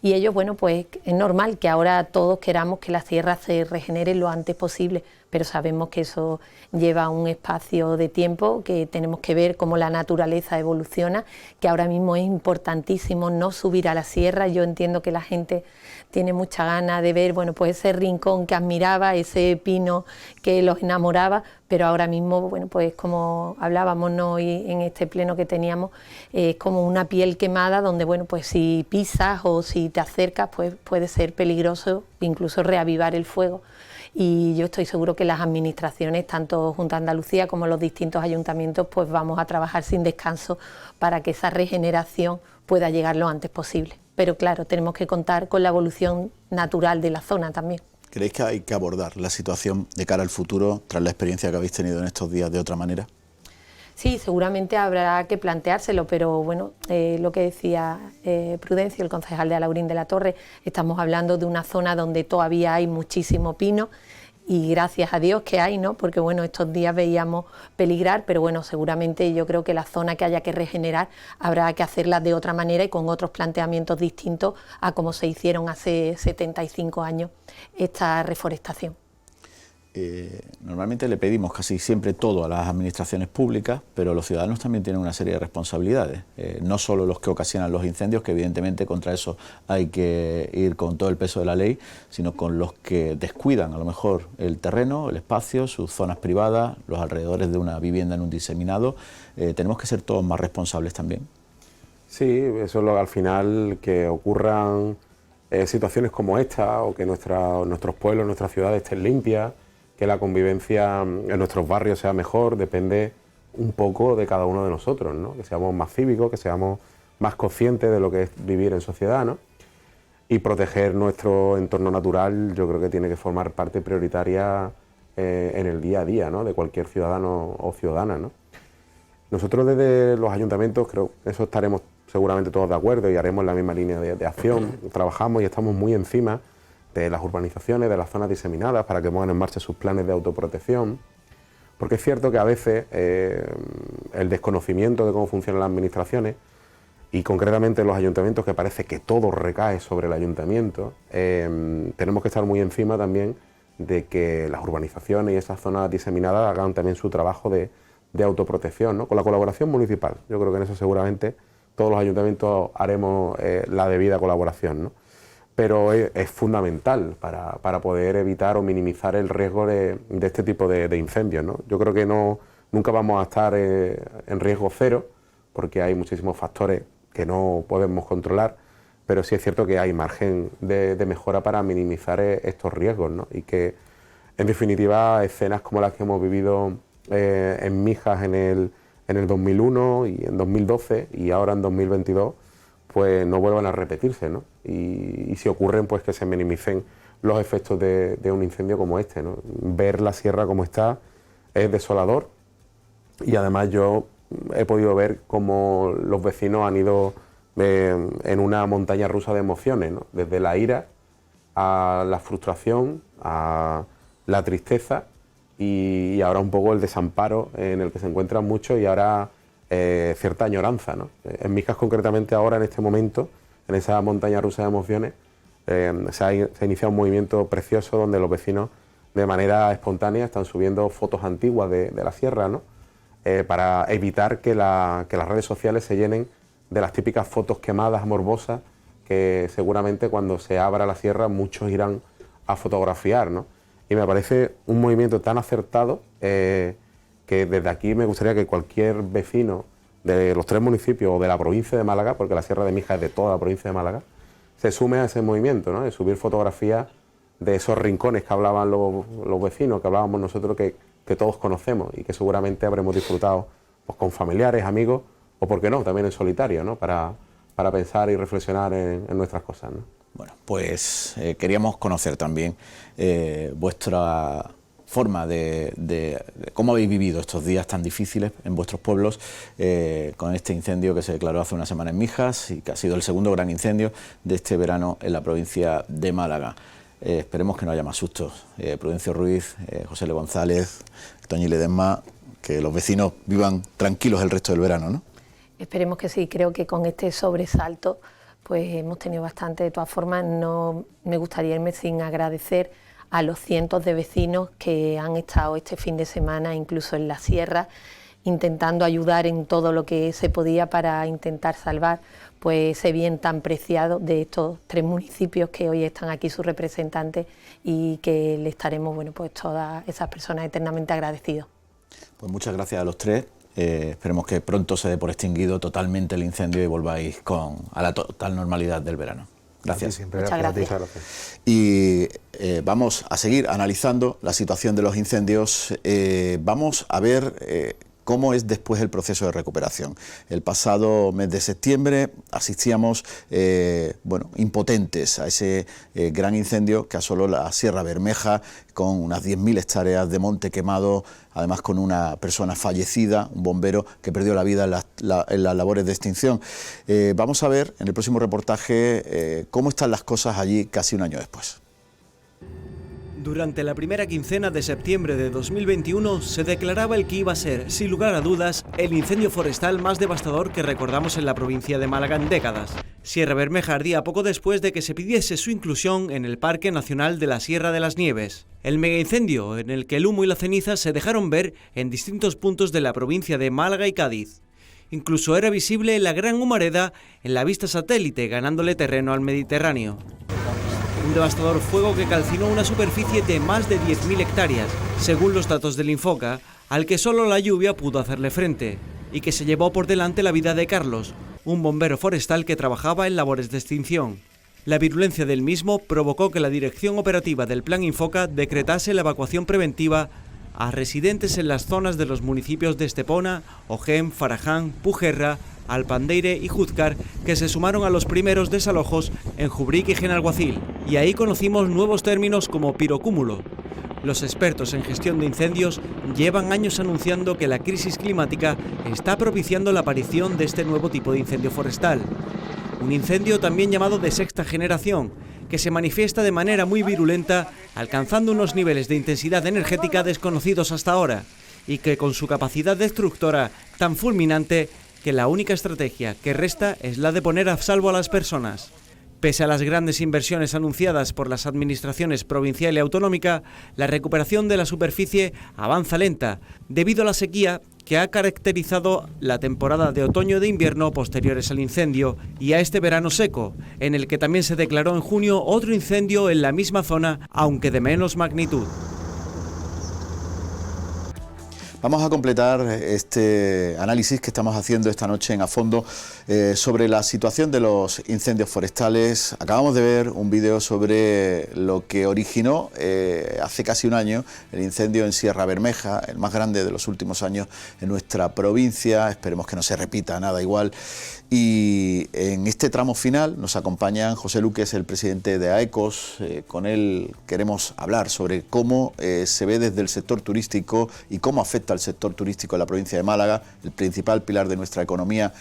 Y ellos, bueno, pues es normal que ahora todos queramos que la sierra se regenere lo antes posible, pero sabemos que eso lleva un espacio de tiempo, que tenemos que ver cómo la naturaleza evoluciona, que ahora mismo es importantísimo no subir a la sierra. Yo entiendo que la gente tiene mucha ganas de ver, bueno, pues ese rincón que admiraba, ese pino que los enamoraba, pero ahora mismo, bueno, pues como hablábamos, ¿no?, hoy en este pleno que teníamos, es como una piel quemada donde, bueno, pues si pisas o si te acercas, pues puede ser peligroso incluso reavivar el fuego. Y yo estoy seguro que las administraciones, tanto Junta de Andalucía como los distintos ayuntamientos, pues vamos a trabajar sin descanso para que esa regeneración pueda llegar lo antes posible. Pero claro, tenemos que contar con la evolución natural de la zona también. ¿Creéis que hay que abordar la situación de cara al futuro tras la experiencia que habéis tenido en estos días de otra manera? Sí, seguramente habrá que planteárselo, pero bueno, lo que decía Prudencio, el concejal de Alhaurín de la Torre, estamos hablando de una zona donde todavía hay muchísimo pino, y gracias a Dios que hay, ¿no?, porque bueno, estos días veíamos peligrar, pero bueno, seguramente yo creo que la zona que haya que regenerar habrá que hacerla de otra manera y con otros planteamientos distintos a como se hicieron hace 75 años esta reforestación. Normalmente le pedimos casi siempre todo a las administraciones públicas, pero los ciudadanos también tienen una serie de responsabilidades, no solo los que ocasionan los incendios, que evidentemente contra eso hay que ir con todo el peso de la ley, sino con los que descuidan a lo mejor el terreno, el espacio, sus zonas privadas, los alrededores de una vivienda en un diseminado. Tenemos que ser todos más responsables también. Sí, eso es lo que al final, que ocurran situaciones como esta, o que nuestros pueblos, nuestras ciudades estén limpias, que la convivencia en nuestros barrios sea mejor, depende un poco de cada uno de nosotros, ¿no? Que seamos más cívicos, que seamos más conscientes de lo que es vivir en sociedad, ¿no? Y proteger nuestro entorno natural, yo creo que tiene que formar parte prioritaria en el día a día, ¿no?, de cualquier ciudadano o ciudadana, ¿no? Nosotros desde los ayuntamientos, creo que eso estaremos seguramente todos de acuerdo y haremos la misma línea de acción. Trabajamos y estamos muy encima de las urbanizaciones, de las zonas diseminadas, para que pongan en marcha sus planes de autoprotección, porque es cierto que a veces el desconocimiento de cómo funcionan las administraciones, y concretamente los ayuntamientos, que parece que todo recae sobre el ayuntamiento, tenemos que estar muy encima también de que las urbanizaciones y esas zonas diseminadas hagan también su trabajo de autoprotección, ¿no?, con la colaboración municipal. Yo creo que en eso seguramente todos los ayuntamientos haremos la debida colaboración, ¿no? Pero es fundamental para poder evitar o minimizar el riesgo de este tipo de incendios, ¿no? Yo creo que nunca vamos a estar en riesgo cero, porque hay muchísimos factores que no podemos controlar, pero sí es cierto que hay margen de mejora para minimizar estos riesgos, ¿no? Y que, en definitiva, escenas como las que hemos vivido en Mijas en el 2001 y en 2012 y ahora en 2022, pues no vuelvan a repetirse, ¿no? Y si ocurren, pues que se minimicen los efectos de un incendio como este, ¿no? Ver la sierra como está es desolador, y además yo he podido ver cómo los vecinos han ido en una montaña rusa de emociones, ¿no? Desde la ira a la frustración, a la tristeza y ahora un poco el desamparo en el que se encuentran muchos, y ahora cierta añoranza, ¿no? En Mijas concretamente ahora, en este momento, en esa montaña rusa de emociones, se ha iniciado un movimiento precioso donde los vecinos de manera espontánea están subiendo fotos antiguas de la sierra, ¿no? Para evitar que las redes sociales se llenen de las típicas fotos quemadas, morbosas, que seguramente cuando se abra la sierra muchos irán a fotografiar, ¿no? y me parece un movimiento tan acertado que desde aquí me gustaría que cualquier vecino de los 3 municipios o de la provincia de Málaga, porque la Sierra de Mijas es de toda la provincia de Málaga, se sume a ese movimiento, ¿no? De subir fotografías de esos rincones que hablaban los vecinos, que hablábamos nosotros, que todos conocemos y que seguramente habremos disfrutado pues, con familiares, amigos, o por qué no, también en solitario, ¿no? Para pensar y reflexionar en nuestras cosas, ¿no? Bueno, pues queríamos conocer también vuestra forma de cómo habéis vivido estos días tan difíciles en vuestros pueblos con este incendio que se declaró hace una semana en Mijas y que ha sido el segundo gran incendio de este verano en la provincia de Málaga. Esperemos que no haya más sustos. Prudencio Ruiz, José L. González, Toñi Ledesma, que los vecinos vivan tranquilos el resto del verano, ¿no? Esperemos que sí, creo que con este sobresalto pues hemos tenido bastante. De todas formas, no me gustaría irme sin agradecer a los cientos de vecinos que han estado este fin de semana, incluso en la sierra, intentando ayudar en todo lo que se podía para intentar salvar pues ese bien tan preciado de estos 3 municipios que hoy están aquí sus representantes y que le estaremos, bueno, pues todas esas personas eternamente agradecidos. Pues muchas gracias a los 3. Esperemos que pronto se dé por extinguido totalmente el incendio y volváis a la total normalidad del verano. Gracias. Muchas gracias. Y vamos a seguir analizando la situación de los incendios. Vamos a ver cómo es después el proceso de recuperación. El pasado mes de septiembre asistíamos impotentes a ese gran incendio que asoló la Sierra Bermeja con unas 10.000 hectáreas de monte quemado, además con una persona fallecida, un bombero que perdió la vida en las labores de extinción. Vamos a ver en el próximo reportaje cómo están las cosas allí casi un año después. Durante la primera quincena de septiembre de 2021 se declaraba el que iba a ser, sin lugar a dudas, el incendio forestal más devastador que recordamos en la provincia de Málaga en décadas. Sierra Bermeja ardía poco después de que se pidiese su inclusión en el Parque Nacional de la Sierra de las Nieves. El megaincendio en el que el humo y la ceniza se dejaron ver en distintos puntos de la provincia de Málaga y Cádiz. Incluso era visible la gran humareda en la vista satélite, ganándole terreno al Mediterráneo. Un devastador fuego que calcinó una superficie de más de 10.000 hectáreas, según los datos del Infoca, al que solo la lluvia pudo hacerle frente, y que se llevó por delante la vida de Carlos, un bombero forestal que trabajaba en labores de extinción. La virulencia del mismo provocó que la dirección operativa del Plan Infoca decretase la evacuación preventiva a residentes en las zonas de los municipios de Estepona, Ojén, Faraján, Pujerra, Alpandeire y Júzcar, que se sumaron a los primeros desalojos en Jubric y Genalguacil, y ahí conocimos nuevos términos como pirocúmulo. Los expertos en gestión de incendios llevan años anunciando que la crisis climática está propiciando la aparición de este nuevo tipo de incendio forestal. Un incendio también llamado de sexta generación, que se manifiesta de manera muy virulenta, alcanzando unos niveles de intensidad energética desconocidos hasta ahora, y que con su capacidad destructora tan fulminante que la única estrategia que resta es la de poner a salvo a las personas. Pese a las grandes inversiones anunciadas por las administraciones provincial y autonómica, la recuperación de la superficie avanza lenta, debido a la sequía que ha caracterizado la temporada de otoño y de invierno posteriores al incendio y a este verano seco, en el que también se declaró en junio otro incendio en la misma zona, aunque de menos magnitud. Vamos a completar este análisis que estamos haciendo esta noche en A Fondo sobre la situación de los incendios forestales. Acabamos de ver un vídeo sobre lo que originó hace casi un año el incendio en Sierra Bermeja, el más grande de los últimos años en nuestra provincia. Esperemos que no se repita nada igual. Y en este tramo final nos acompañan José Luque, el presidente de AECOS. Con él queremos hablar sobre cómo se ve desde el sector turístico y cómo afecta al sector turístico en la provincia de Málaga, el principal pilar de nuestra economía,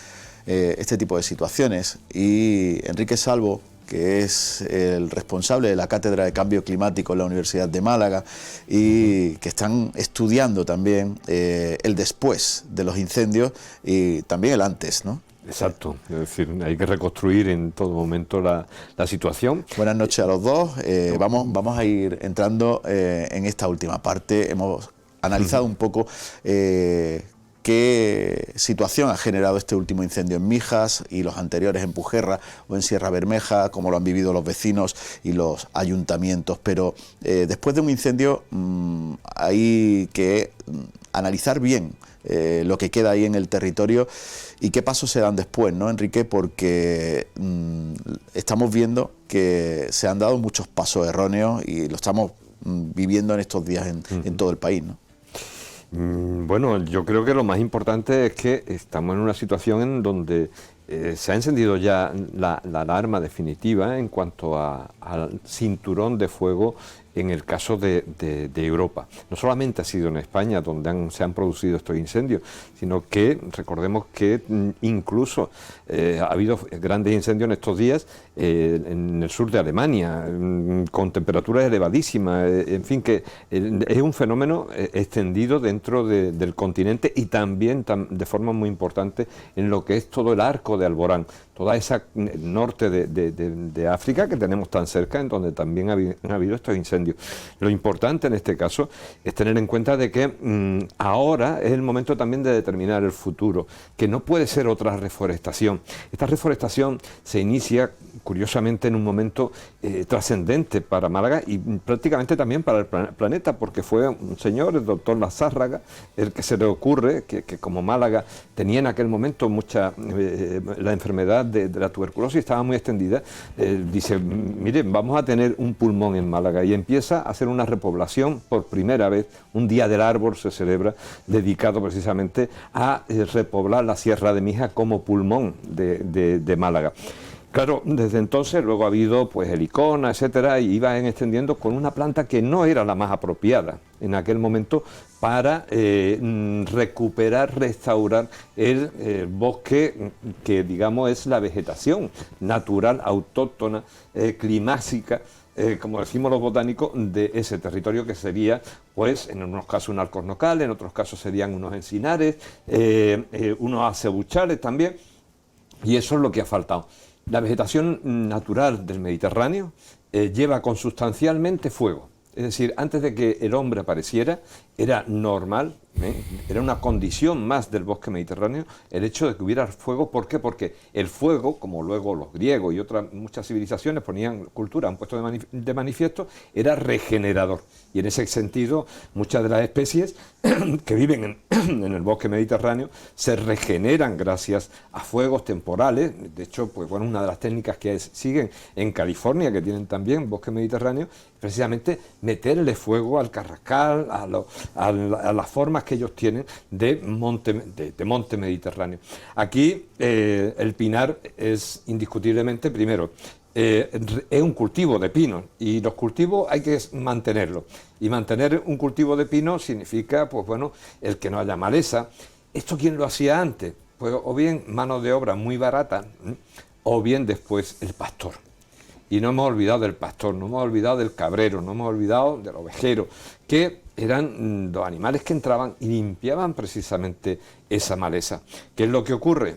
este tipo de situaciones. Y Enrique Salvo, que es el responsable de la Cátedra de Cambio Climático en la Universidad de Málaga y que están estudiando también el después de los incendios y también el antes, ¿no? Exacto, es decir, hay que reconstruir en todo momento la situación. Buenas noches a los dos. Vamos a ir entrando en esta última parte. Hemos analizado un poco ¿qué situación ha generado este último incendio en Mijas y los anteriores en Pujerra o en Sierra Bermeja, cómo lo han vivido los vecinos y los ayuntamientos? Pero después de un incendio hay que analizar bien lo que queda ahí en el territorio y qué pasos se dan después, ¿no, Enrique? Porque estamos viendo que se han dado muchos pasos erróneos y lo estamos viviendo en estos días en todo el país, ¿no? Bueno, yo creo que lo más importante es que estamos en una situación en donde se ha encendido ya la alarma definitiva en cuanto al cinturón de fuego en el caso de Europa. No solamente ha sido en España donde se han producido estos incendios, sino que recordemos que incluso ha habido grandes incendios en estos días en el sur de Alemania, con temperaturas elevadísimas, en fin, que es un fenómeno extendido dentro del continente y también de forma muy importante en lo que es todo el arco de Alborán, toda esa norte de África que tenemos tan cerca, en donde también han habido estos incendios. Lo importante en este caso es tener en cuenta de que ahora es el momento también de determinar el futuro, que no puede ser otra reforestación. Esta reforestación se inicia curiosamente en un momento trascendente para Málaga y prácticamente también para el planeta, porque fue un señor, el doctor Lazárraga, el que se le ocurre que como Málaga tenía en aquel momento la enfermedad de la tuberculosis estaba muy extendida, dice, miren, vamos a tener un pulmón en Málaga, y empieza a hacer una repoblación por primera vez. Un día del árbol se celebra dedicado precisamente a repoblar la Sierra de Mijas como pulmón de Málaga. Claro, desde entonces luego ha habido pues helicona, etcétera, y iban extendiendo con una planta que no era la más apropiada en aquel momento para recuperar, restaurar el bosque que digamos es la vegetación natural, autóctona, climática, como decimos los botánicos, de ese territorio, que sería, pues, en unos casos un alcornocal, en otros casos serían unos encinares, unos acebuchales también, y eso es lo que ha faltado. La vegetación natural del Mediterráneo lleva consustancialmente fuego. Es decir, antes de que el hombre apareciera, era normal, era una condición más del bosque mediterráneo el hecho de que hubiera fuego. ¿Por qué? Porque el fuego, como luego los griegos y muchas civilizaciones ponían cultura, han puesto de manifiesto, era regenerador. Y en ese sentido, muchas de las especies que viven en el bosque mediterráneo se regeneran gracias a fuegos temporales. De hecho, pues bueno, una de las técnicas que siguen en California, que tienen también bosque mediterráneo, precisamente meterle fuego al carrascal, a las formas que ellos tienen de monte mediterráneo. Aquí el pinar es indiscutiblemente, primero, es un cultivo de pino, y los cultivos hay que mantenerlos, y mantener un cultivo de pino significa, pues bueno, el que no haya maleza. ¿Esto quién lo hacía antes? Pues o bien mano de obra muy barata, o bien después el pastor. Y no hemos olvidado del pastor, no hemos olvidado del cabrero, no hemos olvidado del ovejero, que eran los animales que entraban y limpiaban precisamente esa maleza. ¿Qué es lo que ocurre?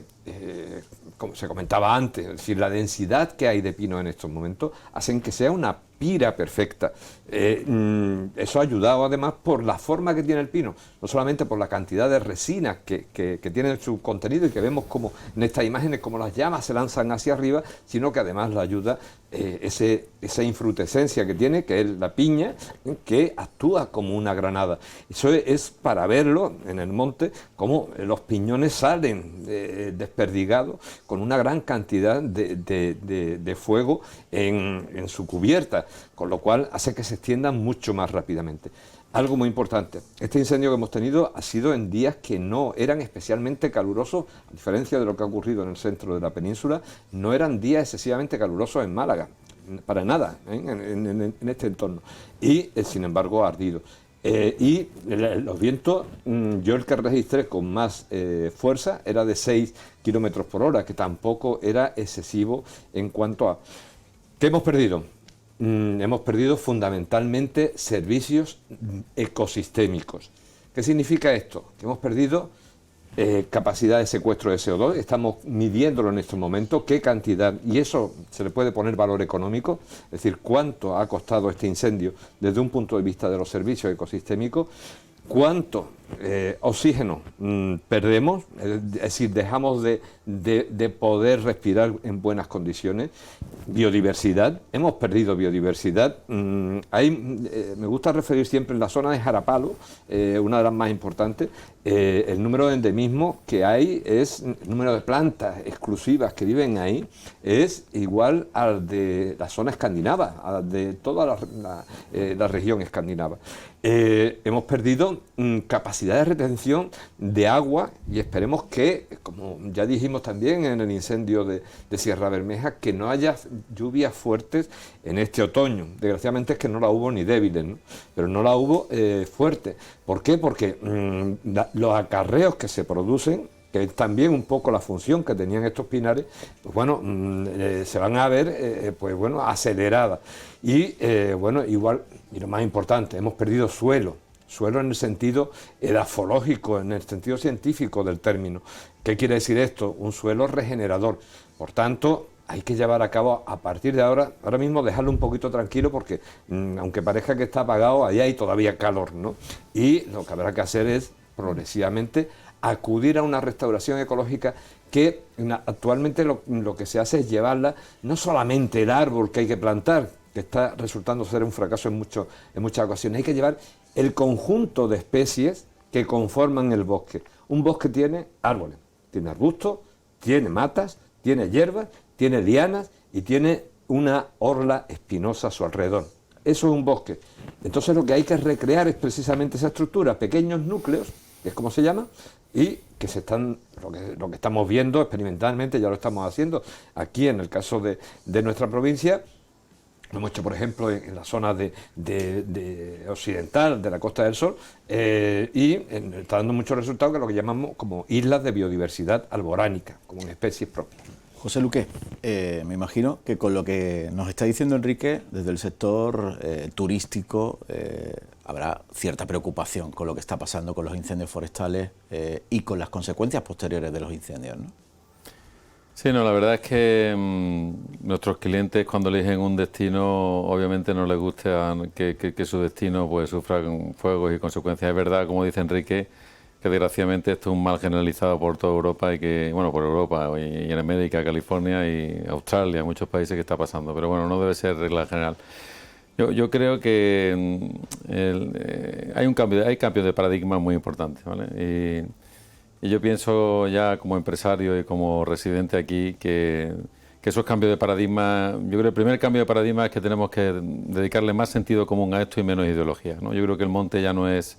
Como se comentaba antes, es decir, la densidad que hay de pino en estos momentos hacen que sea una pira perfecta. Eso ha ayudado además por la forma que tiene el pino, no solamente por la cantidad de resina que tiene en su contenido, y que vemos como en estas imágenes como las llamas se lanzan hacia arriba, sino que además le ayuda esa infrutescencia que tiene, que es la piña, que actúa como una granada. Eso es para verlo en el monte, como los piñones salen desperdigados con una gran cantidad de fuego en su cubierta, con lo cual hace que se extiendan mucho más rápidamente. Algo muy importante, este incendio que hemos tenido ha sido en días que no eran especialmente calurosos, a diferencia de lo que ha ocurrido en el centro de la península. No eran días excesivamente calurosos en Málaga, para nada, en este entorno, y sin embargo ha ardido. Y los vientos, yo el que registré con más fuerza era de 6 kilómetros por hora, que tampoco era excesivo en cuanto a... ¿Qué hemos perdido? Hemos perdido fundamentalmente servicios ecosistémicos. ¿Qué significa esto? Que hemos perdido capacidad de secuestro de CO2, estamos midiéndolo en estos momentos, qué cantidad, y eso se le puede poner valor económico, es decir, cuánto ha costado este incendio desde un punto de vista de los servicios ecosistémicos. cuánto oxígeno perdemos, es decir, dejamos de poder respirar en buenas condiciones. Biodiversidad, hemos perdido biodiversidad. Me gusta referir siempre en la zona de Jarapalo, una de las más importantes, el número de endemismos que hay, el número de plantas exclusivas que viven ahí, es igual al de la zona escandinava, al de toda la región escandinava. Hemos perdido capacidad de retención de agua y esperemos que, como ya dijimos también en el incendio de Sierra Bermeja, que no haya lluvias fuertes en este otoño. Desgraciadamente es que no la hubo ni débiles, ¿no? Pero no la hubo fuertes. ¿Por qué? Porque los acarreos que se producen, que es también un poco la función que tenían estos pinares, pues bueno, se van a ver pues bueno, aceleradas. Y bueno, igual, y lo más importante, hemos perdido suelo en el sentido edafológico, en el sentido científico del término. ¿Qué quiere decir esto? Un suelo regenerador. Por tanto, hay que llevar a cabo a partir de ahora mismo dejarlo un poquito tranquilo porque aunque parezca que está apagado, ahí hay todavía calor, ¿no? Y lo que habrá que hacer es progresivamente acudir a una restauración ecológica que actualmente lo que se hace es llevarla, no solamente el árbol que hay que plantar, que está resultando ser un fracaso en muchas ocasiones, hay que llevar el conjunto de especies que conforman el bosque. Un bosque tiene árboles, tiene arbustos, tiene matas, tiene hierbas, tiene lianas y tiene una orla espinosa a su alrededor. Eso es un bosque. Entonces lo que hay que recrear es precisamente esa estructura, pequeños núcleos, que es como se llama, y que lo que estamos viendo experimentalmente, ya lo estamos haciendo aquí en el caso de nuestra provincia. Lo hemos hecho, por ejemplo, en la zona de occidental de la Costa del Sol y está dando muchos resultados, que es lo que llamamos como islas de biodiversidad alboránica, como especies propias. José Luque, me imagino que con lo que nos está diciendo Enrique, desde el sector turístico habrá cierta preocupación con lo que está pasando con los incendios forestales y con las consecuencias posteriores de los incendios, ¿no? Sí, no, la verdad es que nuestros clientes cuando eligen un destino obviamente no les gusta que su destino pues sufra fuegos y consecuencias. Es verdad, como dice Enrique, que desgraciadamente esto es un mal generalizado por toda Europa y que, bueno, por Europa y en América, California y Australia, muchos países que está pasando, pero bueno, no debe ser regla general. Yo creo que hay cambios de paradigma muy importantes, ¿vale? Y yo pienso ya como empresario y como residente aquí que esos cambios de paradigma, yo creo que el primer cambio de paradigma es que tenemos que dedicarle más sentido común a esto y menos ideología, ¿no? Yo creo que el monte ya no es...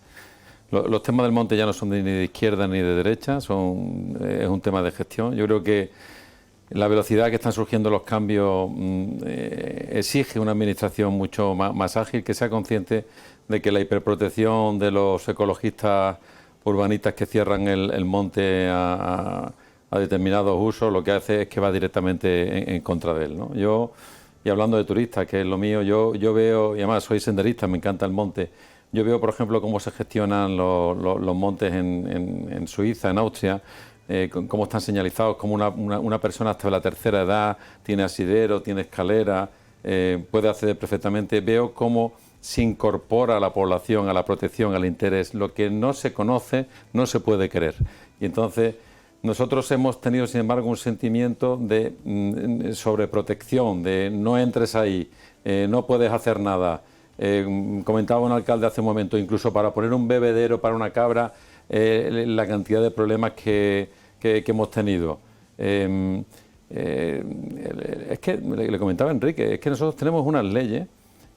Los temas del monte ya no son ni de izquierda ni de derecha, es un tema de gestión. Yo creo que la velocidad que están surgiendo los cambios exige una administración mucho más ágil, que sea consciente de que la hiperprotección de los ecologistas urbanistas que cierran el monte a determinados usos, lo que hace es que va directamente en contra de él, ¿no? Y hablando de turistas, que es lo mío, yo veo, y además soy senderista, me encanta el monte, yo veo, por ejemplo, cómo se gestionan los montes en Suiza, en Austria, cómo están señalizados, cómo una persona hasta la tercera edad tiene asidero, tiene escalera, puede acceder perfectamente. Veo cómo se incorpora a la población, a la protección, al interés. Lo que no se conoce no se puede querer. Y entonces nosotros hemos tenido, sin embargo, un sentimiento de sobreprotección, de no entres ahí, no puedes hacer nada. Comentaba un alcalde hace un momento, incluso para poner un bebedero para una cabra, la cantidad de problemas que hemos tenido. Es que, le comentaba Enrique, es que nosotros tenemos unas leyes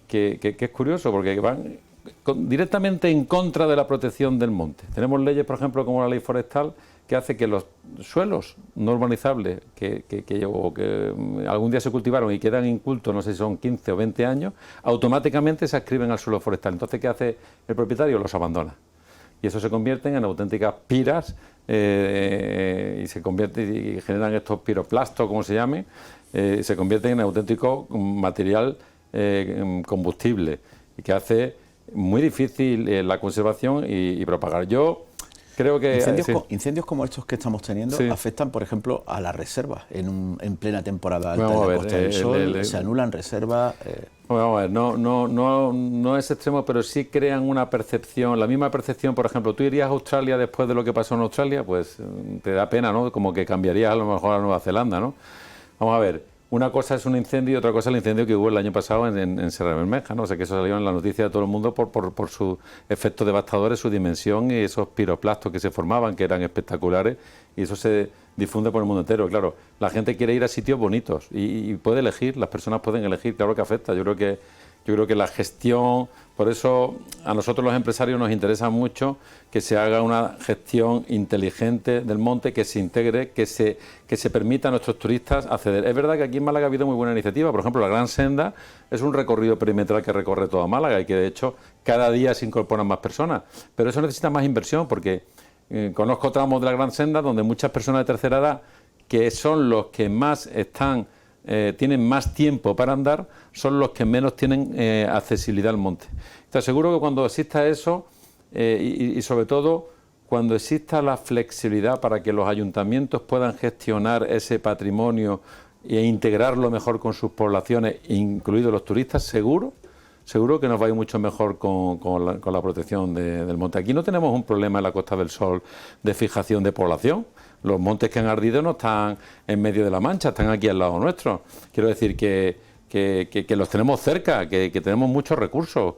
que es curioso porque van directamente en contra de la protección del monte. Tenemos leyes, por ejemplo, como la ley forestal, que hace que los suelos no urbanizables que algún día se cultivaron y quedan incultos, no sé si son 15 o 20 años, automáticamente se adscriben al suelo forestal. Entonces, ¿qué hace el propietario? Los abandona. Y eso se convierten en auténticas piras y generan estos piroplastos, como se llamen, se convierten en auténtico material combustible y que hace muy difícil la conservación y propagar. Yo Creo que incendios como estos que estamos teniendo afectan, por ejemplo, a las reservas en plena temporada alta Vamos de a la ver, Costa del Sol, se anulan reservas. Vamos a ver, no es extremo, pero sí crean una percepción, la misma percepción. Por ejemplo, tú irías a Australia después de lo que pasó en Australia, pues te da pena, ¿no? Como que cambiarías a lo mejor a Nueva Zelanda, ¿no? Vamos a ver. Una cosa es un incendio y otra cosa es el incendio que hubo el año pasado en Sierra Bermeja, ¿no? O sea, que eso salió en la noticia de todo el mundo por sus efectos devastadores, su dimensión y esos piroplastos que se formaban, que eran espectaculares, y eso se difunde por el mundo entero. Claro, la gente quiere ir a sitios bonitos y puede elegir, las personas pueden elegir, claro que afecta. Yo creo que la gestión, por eso a nosotros los empresarios nos interesa mucho que se haga una gestión inteligente del monte, que se integre, que se permita a nuestros turistas acceder. Es verdad que aquí en Málaga ha habido muy buena iniciativa, por ejemplo, la Gran Senda es un recorrido perimetral que recorre toda Málaga y que de hecho cada día se incorporan más personas, pero eso necesita más inversión porque conozco tramos de la Gran Senda donde muchas personas de tercera edad, que son los que más tienen más tiempo para andar, son los que menos tienen accesibilidad al monte. Te aseguro que cuando exista eso, y sobre todo cuando exista la flexibilidad para que los ayuntamientos puedan gestionar ese patrimonio e integrarlo mejor con sus poblaciones, incluidos los turistas, seguro que nos va a ir mucho mejor con la protección del monte. Aquí no tenemos un problema en la Costa del Sol de fijación de población. Los montes que han ardido no están en medio de la Mancha, están aquí al lado nuestro. Quiero decir que los tenemos cerca, que tenemos muchos recursos,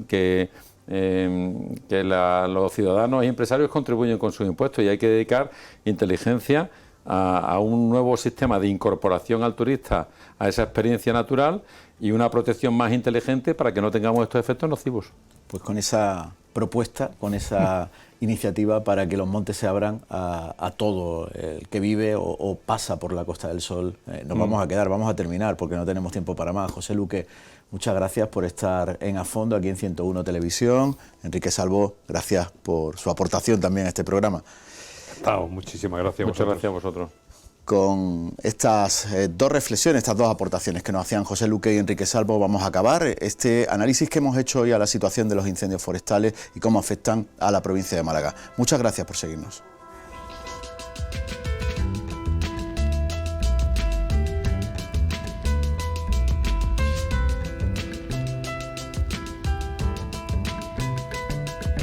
que los ciudadanos y empresarios contribuyen con sus impuestos y hay que dedicar inteligencia a un nuevo sistema de incorporación al turista a esa experiencia natural y una protección más inteligente para que no tengamos estos efectos nocivos. Pues con esa propuesta, con esa iniciativa para que los montes se abran a todo el que vive o pasa por la Costa del Sol, nos vamos a quedar, vamos a terminar porque no tenemos tiempo para más. José Luque, muchas gracias por estar en A Fondo aquí en 101 Televisión. Enrique Salvo, gracias por su aportación también a este programa. Muchísimas gracias. Muchas gracias a vosotros. Con estas dos reflexiones, estas dos aportaciones que nos hacían José Luque y Enrique Salvo, vamos a acabar este análisis que hemos hecho hoy a la situación de los incendios forestales y cómo afectan a la provincia de Málaga. Muchas gracias por seguirnos.